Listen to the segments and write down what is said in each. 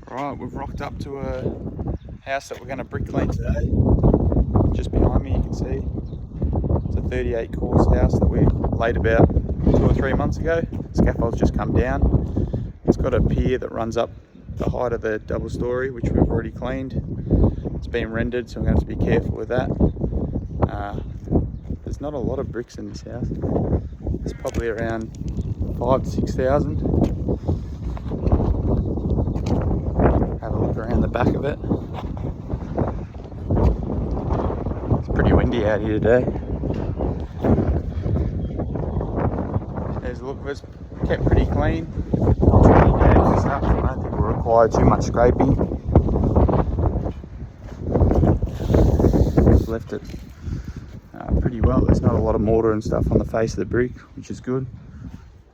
Right, we've rocked up to a house that we're going to brick clean today. Just behind me you can see it's a 38 course house that we laid about 2 or 3 months ago. Scaffold's just come down. It's got a pier that runs up the height of the double story, which we've already cleaned. It's been rendered, so I'm going to have to be careful with that. There's not a lot of bricks in this house. It's probably around 5,000 to 6,000. Have a look around the back of it. It's pretty windy out here today. There's a look of it. Kept pretty clean. Not too many dags and stuff. I don't think we'll require too much scraping. Left it pretty well. There's not a lot of mortar and stuff on the face of the brick, which is good.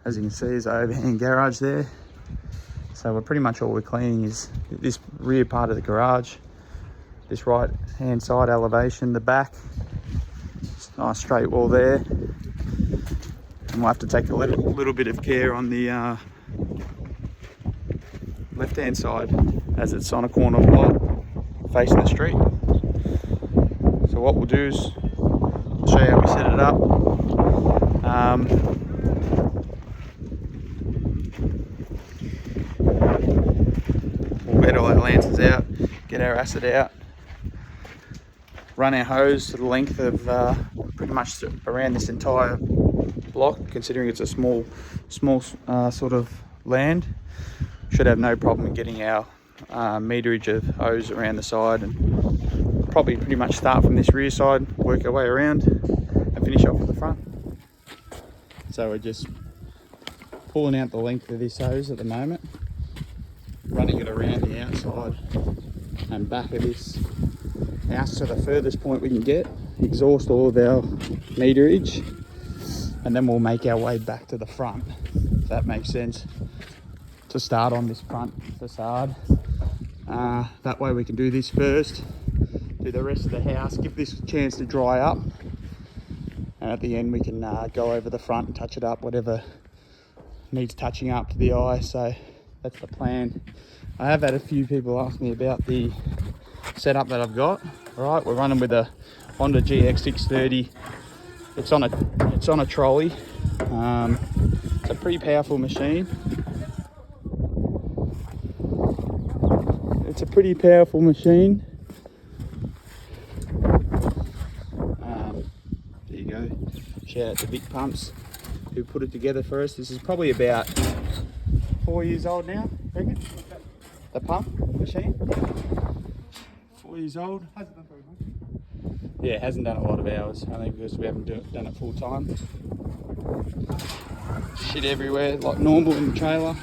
As you can see, there's an overhang garage there. So pretty much all we're cleaning is this rear part of the garage, this right hand side elevation, the back. It's a nice straight wall there. And we'll have to take a little bit of care on the left hand side, as it's on a corner lot facing the street. So what we'll do is I'll show you how we set it up. We'll get all our lanterns out, get our acid out, run our hose to the length of pretty much around this entire block, considering it's a small sort of land. Should have no problem in getting our meterage of hose around the side, and probably pretty much start from this rear side, work our way around and finish off at the front. So we're just pulling out the length of this hose at the moment, running it around the outside and back of this house to the furthest point we can get, exhaust all of our meterage, and then we'll make our way back to the front, if that makes sense, to start on this front facade. That way we can do this first, do the rest of the house, give this a chance to dry up, and at the end we can go over the front and touch it up, whatever needs touching up to the eye. So that's the plan. I have had a few people ask me about the setup that I've got. All right, we're running with a Honda GX630. It's on a trolley. It's a pretty powerful machine. It's a pretty powerful machine. There you go. Shout out to Vic Pumps who put it together for us. This is probably about 4 years old now, I reckon. The pump machine. 4 years old. Hasn't done very much. Yeah, it hasn't done a lot of hours, I think, because we haven't done it full time. Shit everywhere, like normal in the trailer.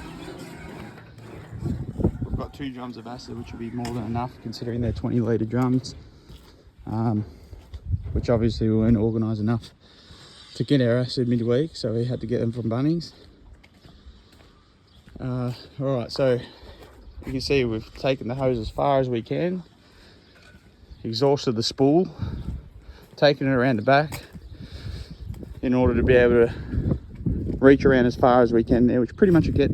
We've got 2 drums of acid, which will be more than enough considering they're 20 litre drums. Which obviously we weren't organised enough to get our acid midweek, so we had to get them from Bunnings. Alright, so you can see we've taken the hose as far as we can, exhausted the spool, taken it around the back in order to be able to reach around as far as we can there, which pretty much will get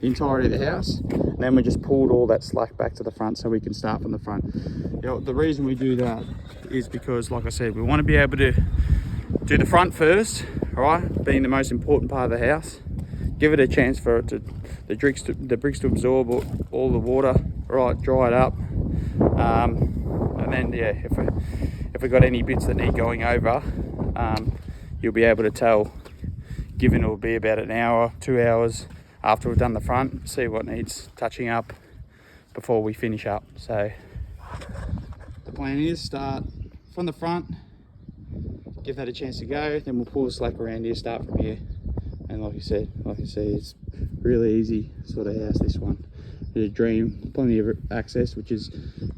the entirety of the house. And then we just pulled all that slack back to the front so we can start from the front. You know, the reason we do that is because, like I said, we want to be able to do the front first, all right, being the most important part of the house. Give it a chance for it to the bricks to absorb all the water, right, dry it up, and then yeah, if we got any bits that need going over, you'll be able to tell, given it will be about an hour, 2 hours after we've done the front, see what needs touching up before we finish up. So the plan is start from the front, give that a chance to go, then we'll pull the slack around here, start from here. And like you see, it's really easy sort of house, this one. It's a dream, plenty of access, which is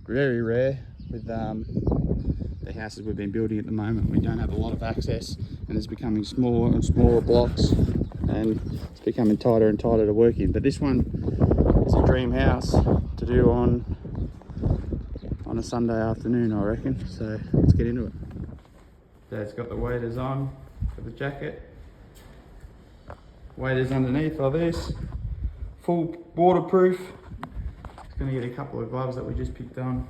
very rare with the houses we've been building at the moment. We don't have a lot of access, and it's becoming smaller and smaller blocks, and it's becoming tighter and tighter to work in. But this one is a dream house to do on a Sunday afternoon, I reckon. So let's get into it. So it's got the waders on for the jacket. Waders underneath like this, full waterproof, Gonna get a couple of gloves that we just picked up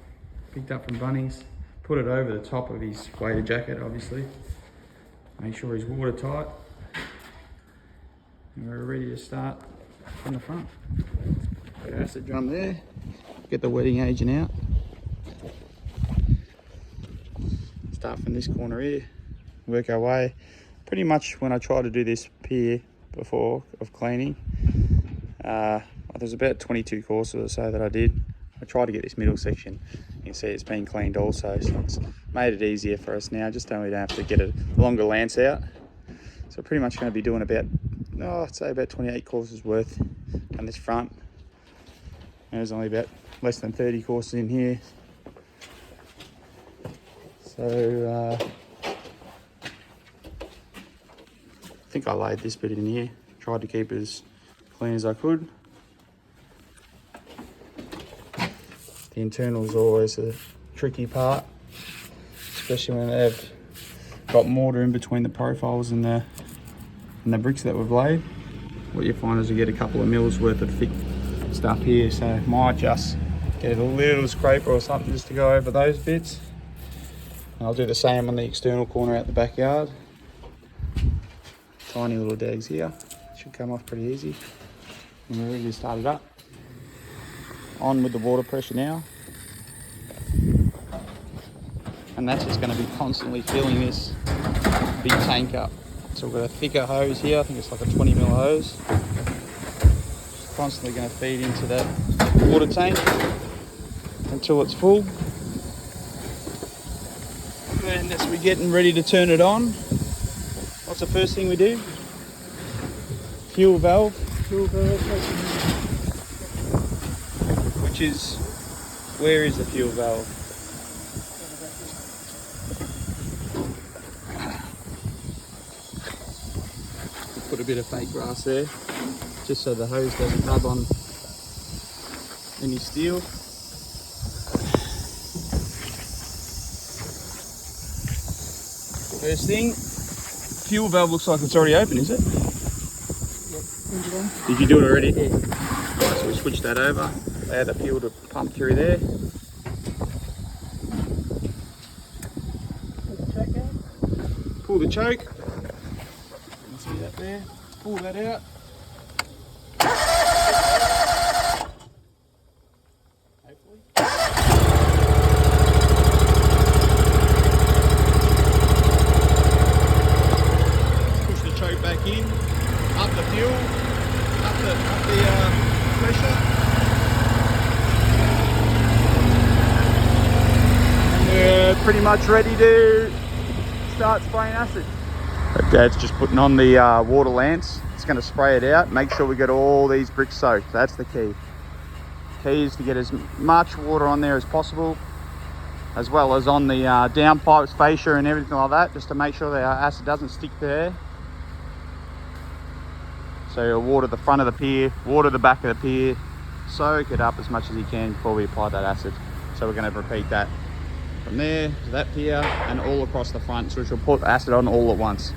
from Bunnings. Put it over the top of his waded jacket, obviously. Make sure he's watertight. And we're ready to start from the front. Got our acid drum there. Get the wetting agent out. Start from this corner here. Work our way. Pretty much when I tried to do this pier before of cleaning, there's about 22 courses or so that I did. I tried to get this middle section. You can see it's been cleaned also, so it's made it easier for us now. Just so we don't have to get a longer lance out. So pretty much going to be doing about, I'd say about 28 courses worth on this front. And there's only about less than 30 courses in here. So I think I laid this bit in here. Tried to keep it as clean as I could. The internal is always a tricky part, especially when they've got mortar in between the profiles and the bricks that we've laid. What you find is you get a couple of mils worth of thick stuff here, so might just get a little scraper or something just to go over those bits. And I'll do the same on the external corner out the backyard. Tiny little dags here, should come off pretty easy. And we're ready to start it up. On with the water pressure now, and that's just going to be constantly filling this big tank up. So we've got a thicker hose here, I think it's like a 20mm hose. Just constantly going to feed into that water tank until it's full. And as we're getting ready to turn it on, what's the first thing we do? Fuel valve. Which is, where is the fuel valve? Put a bit of fake grass there, just so the hose doesn't rub on any steel. First thing, fuel valve looks like it's already open, is it? Yep. Did you do it already? Yeah. Right, so we switch that over. Allow the fuel to pump through there. Pull the choke. You can see that there. Pull that out. Hopefully. Push the choke back in. Up the fuel. Up the pressure. We're pretty much ready to start spraying acid. Dad's just putting on the water lance. It's going to spray it out. Make sure we get all these bricks soaked. That's the key. Key is to get as much water on there as possible, as well as on the downpipes, fascia and everything like that, just to make sure the acid doesn't stick there. So you'll water the front of the pier, water the back of the pier, soak it up as much as you can before we apply that acid. So we're going to repeat that from there to that pier and all across the front, so we shall put acid on all at once.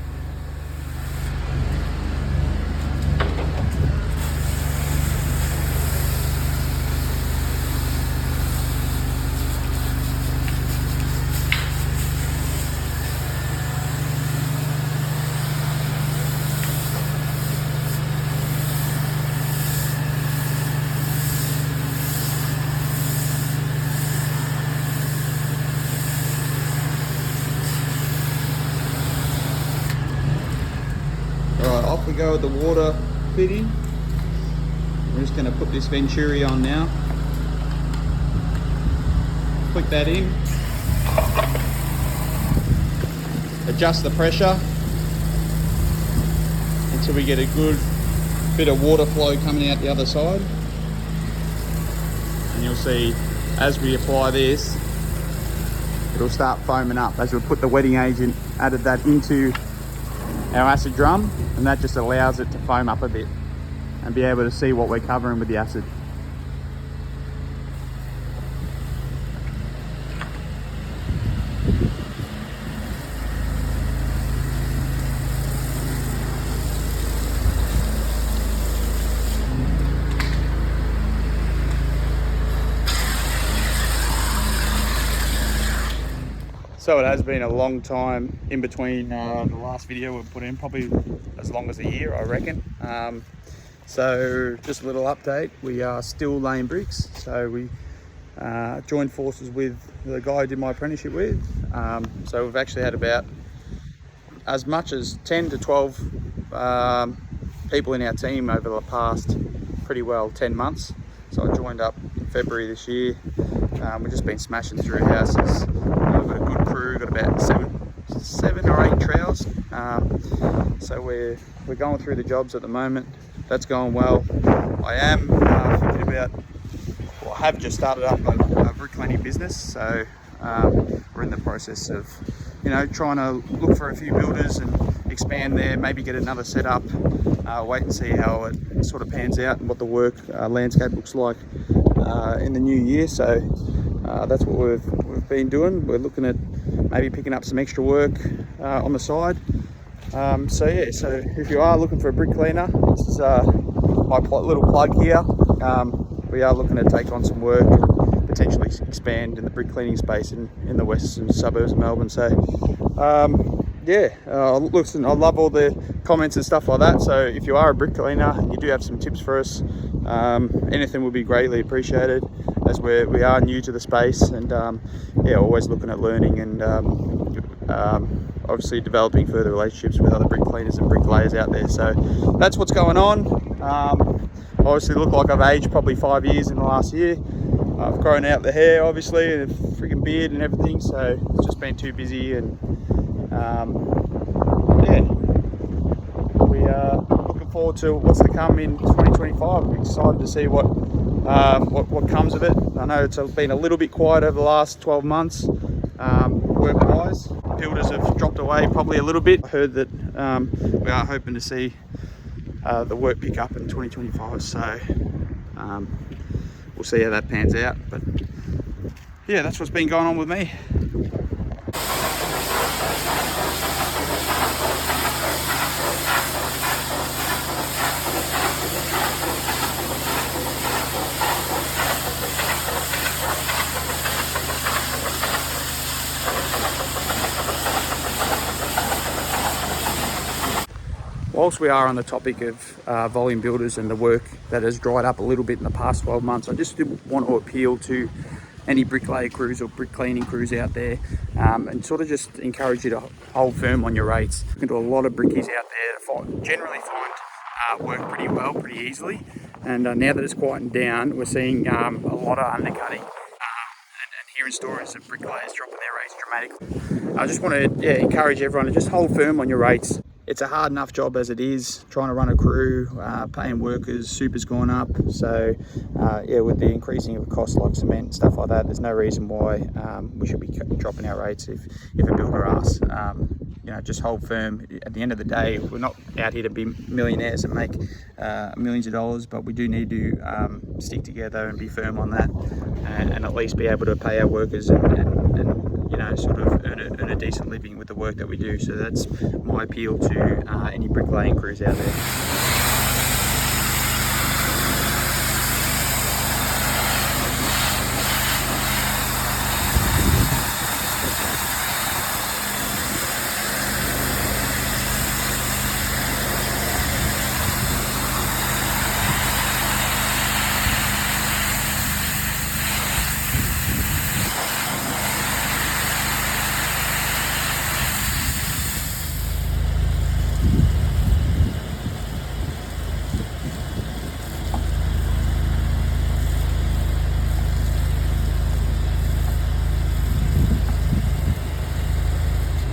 Off we go with the water fitting. We're just going to put this Venturi on now. Click that in. Adjust the pressure until we get a good bit of water flow coming out the other side. And you'll see as we apply this, it'll start foaming up as we put the wetting agent, added that into our acid drum, and that just allows it to foam up a bit and be able to see what we're covering with the acid. So it has been a long time in between the last video we put in, probably as long as a year, I reckon. So just a little update, we are still laying bricks. So we joined forces with the guy I did my apprenticeship with. So we've actually had about as much as 10 to 12 people in our team over the past pretty well 10 months. So I joined up in February this year. We've just been smashing through houses. We've got a good crew, got about seven or eight trowels. So we're going through the jobs at the moment. That's going well. I am thinking about, well, I have just started up a bricklaying business. So we're in the process of, you know, trying to look for a few builders and expand there, maybe get another setup, wait and see how it sort of pans out and what the work landscape looks like in the new year. So that's what we've been doing. We're looking at maybe picking up some extra work on the side. So yeah, so if you are looking for a brick cleaner, this is my little plug here. We are looking to take on some work and potentially expand in the brick cleaning space in the western suburbs of Melbourne. So yeah, listen, I love all the comments and stuff like that. So if you are a brick cleaner and you do have some tips for us, anything would be greatly appreciated, as we are new to the space, and yeah, always looking at learning and obviously developing further relationships with other brick cleaners and bricklayers out there. So that's what's going on. Obviously look like I've aged probably 5 years in the last year. I've grown out the hair, obviously, and a freaking beard and everything, so it's just been too busy. And yeah, we are looking forward to what's to come in 2025. I'm excited to see what comes of it. I know it's been a little bit quiet over the last 12 months work-wise. Builders have dropped away probably a little bit. I heard that we are hoping to see the work pick up in 2025, so we'll see how that pans out. But yeah, that's what's been going on with me. Whilst we are on the topic of volume builders and the work that has dried up a little bit in the past 12 months, I just want to appeal to any bricklayer crews or brick cleaning crews out there, and sort of just encourage you to hold firm on your rates. You can do a lot of brickies out there generally find work pretty well, pretty easily. And now that it's quietened down, we're seeing a lot of undercutting and hearing stories of bricklayers dropping their rates dramatically. I just want to encourage everyone to just hold firm on your rates. It's a hard enough job as it is, trying to run a crew, paying workers, super's gone up. So yeah, with the increasing of costs like cement and stuff like that, there's no reason why we should be dropping our rates if a builder asks. You know, just hold firm. At the end of the day, we're not out here to be millionaires and make millions of dollars, but we do need to stick together and be firm on that, and at least be able to pay our workers and you know, sort of earn a decent living with the work that we do. So that's my appeal to any bricklaying crews out there.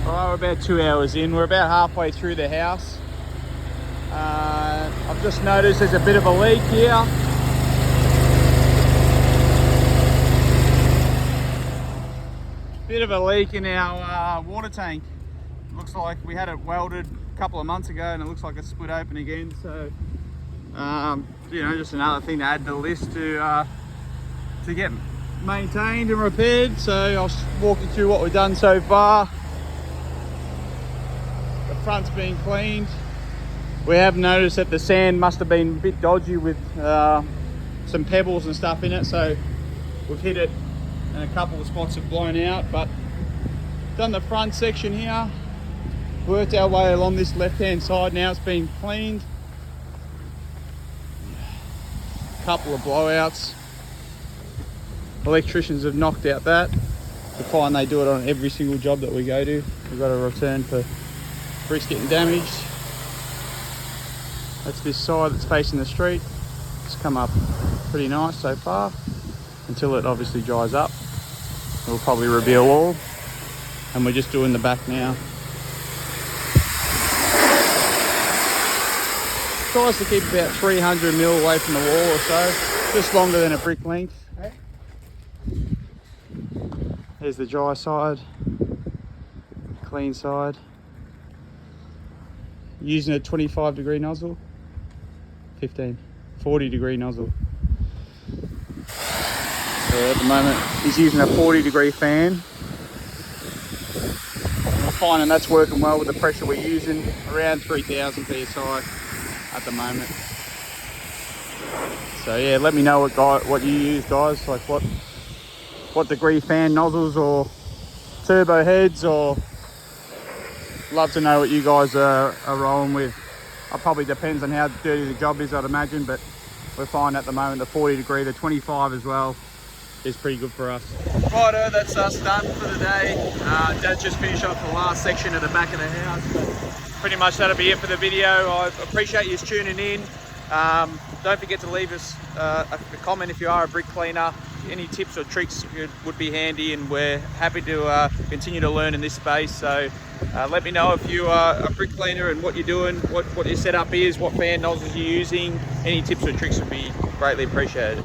We're about 2 hours in. We're about halfway through the house. I've just noticed there's a bit of a leak here. Bit of a leak in our water tank. Looks like we had it welded a couple of months ago and it looks like it's split open again. So, you know, just another thing to add to the list to get maintained and repaired. So I'll walk you through what we've done so far. The front's been cleaned. We have noticed that the sand must have been a bit dodgy with some pebbles and stuff in it, so we've hit it and a couple of spots have blown out, but Done the front section here. Worked our way along this left-hand side. Now it's been cleaned. Couple of blowouts. Electricians have knocked out that. We find they do it on every single job that we go to. We've got a return for bricks getting damaged. That's this side that's facing the street. It's come up pretty nice so far, until it obviously dries up. We'll probably reveal all, and we're just doing the back now. Tries to keep about 300 mil away from the wall or so, just longer than a brick length. There's the dry side, clean side. Using a 25-degree nozzle, 40-degree nozzle. So at the moment he's using a 40-degree fan. We're finding that's working well with the pressure we're using, around 3,000 psi at the moment. So yeah, let me know what you use, guys, like what degree fan nozzles or turbo heads, or love to know what you guys are rolling with. It probably depends on how dirty the job is, I'd imagine, but we're fine at the moment. The 40-degree, the 25 as well, is pretty good for us. Righto, that's us done for the day. Dad's just finished off the last section at the back of the house, but pretty much that'll be it for the video. I appreciate you tuning in. Don't forget to leave us a comment if you are a brick cleaner. Any tips or tricks would be handy, and we're happy to continue to learn in this space. So let me know if you are a brick cleaner and what you're doing, what your setup is, what fan nozzles you're using. Any tips or tricks would be greatly appreciated.